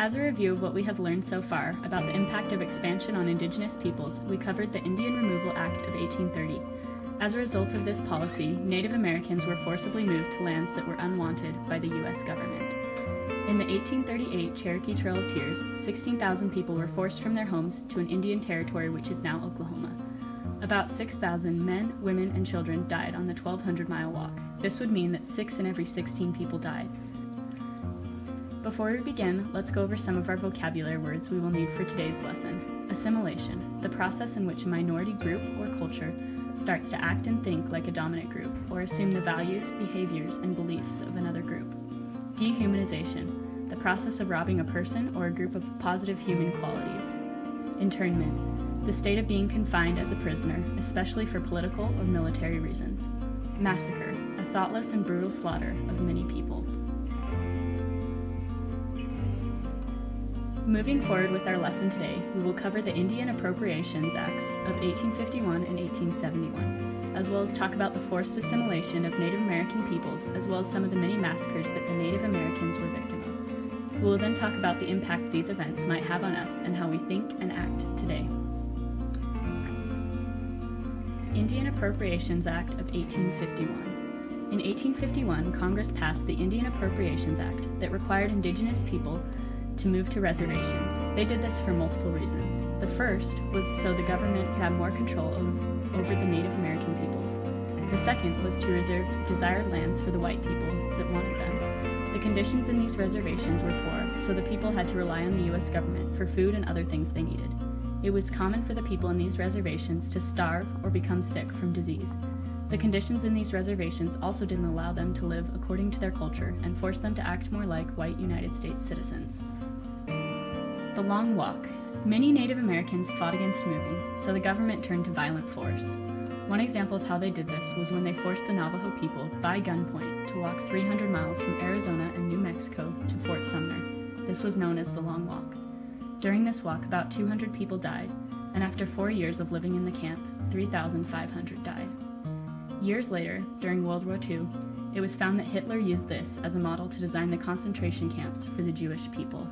As a review of what we have learned so far about the impact of expansion on Indigenous peoples, we covered the Indian Removal Act of 1830. As a result of this policy, Native Americans were forcibly moved to lands that were unwanted by the U.S. government. In the 1838 Cherokee Trail of Tears, 16,000 people were forced from their homes to an Indian territory which is now Oklahoma. About 6,000 men, women, and children died on the 1,200-mile walk. This would mean that 6 in every 16 people died. Before we begin, let's go over some of our vocabulary words we will need for today's lesson. Assimilation, the process in which a minority group or culture starts to act and think like a dominant group, or assume the values, behaviors, and beliefs of another group. Dehumanization, the process of robbing a person or a group of positive human qualities. Internment, the state of being confined as a prisoner, especially for political or military reasons. Massacre, a thoughtless and brutal slaughter of many people. Moving forward with our lesson today, we will cover the Indian Appropriations Acts of 1851 and 1871, as well as talk about the forced assimilation of Native American peoples, as well as some of the many massacres that the Native Americans were victim of. We will then talk about the impact these events might have on us and how we think and act today. Indian Appropriations Act of 1851. In 1851, Congress passed the Indian Appropriations Act that required Indigenous people to move to reservations. They did this for multiple reasons. The first was so the government could have more control over the Native American peoples. The second was to reserve desired lands for the white people that wanted them. The conditions in these reservations were poor, so the people had to rely on the U.S. government for food and other things they needed. It was common for the people in these reservations to starve or become sick from disease. The conditions in these reservations also didn't allow them to live according to their culture and forced them to act more like white United States citizens. The Long Walk. Many Native Americans fought against moving, so the government turned to violent force. One example of how they did this was when they forced the Navajo people, by gunpoint, to walk 300 miles from Arizona and New Mexico to Fort Sumner. This was known as the Long Walk. During this walk, about 200 people died, and after 4 years of living in the camp, 3,500 died. Years later, during World War II, it was found that Hitler used this as a model to design the concentration camps for the Jewish people.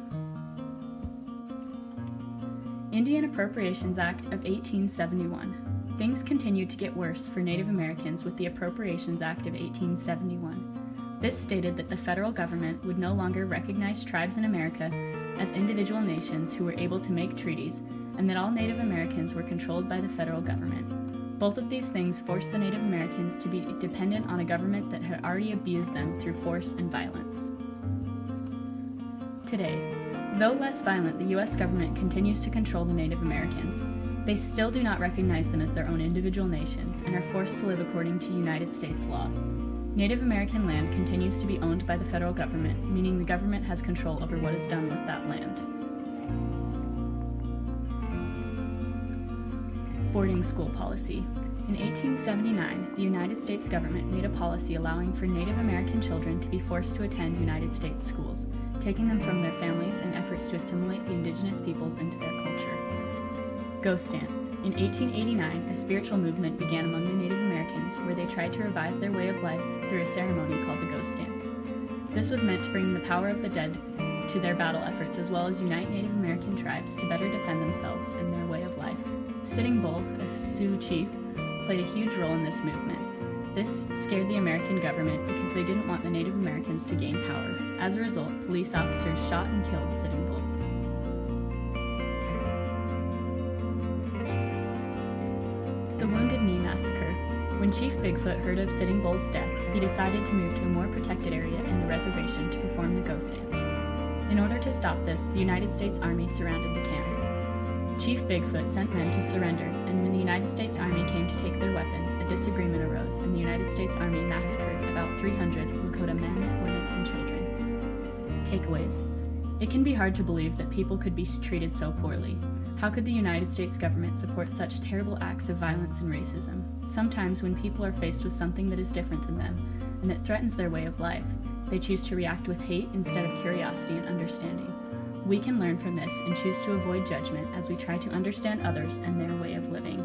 Indian Appropriations Act of 1871. Things continued to get worse for Native Americans with the Appropriations Act of 1871. This stated that the federal government would no longer recognize tribes in America as individual nations who were able to make treaties, and that all Native Americans were controlled by the federal government. Both of these things forced the Native Americans to be dependent on a government that had already abused them through force and violence. Today, though less violent, the U.S. government continues to control the Native Americans. They still do not recognize them as their own individual nations and are forced to live according to United States law. Native American land continues to be owned by the federal government, meaning the government has control over what is done with that land. Boarding school policy. In 1879, the United States government made a policy allowing for Native American children to be forced to attend United States schools, taking them from their families in efforts to assimilate the indigenous peoples into their culture. Ghost dance. In 1889, a spiritual movement began among the Native Americans where they tried to revive their way of life through a ceremony called the ghost dance. This was meant to bring the power of the dead to their battle efforts as well as unite Native American tribes to better defend themselves and their way of life. Sitting Bull, a Sioux chief, played a huge role in this movement. This scared the American government because they didn't want the Native Americans to gain power. As a result, police officers shot and killed Sitting Bull. The Wounded Knee Massacre. When Chief Bigfoot heard of Sitting Bull's death, he decided to move to a more protected area in the reservation to perform the ghost dance. In order to stop this, the United States Army surrounded the camp. Chief Bigfoot sent men to surrender, and when the United States Army came to take their weapons, a disagreement arose, and the United States Army massacred about 300 Lakota men, women, and children. Takeaways. It can be hard to believe that people could be treated so poorly. How could the United States government support such terrible acts of violence and racism? Sometimes when people are faced with something that is different than them, and that threatens their way of life, they choose to react with hate instead of curiosity and understanding. We can learn from this and choose to avoid judgment as we try to understand others and their way of living.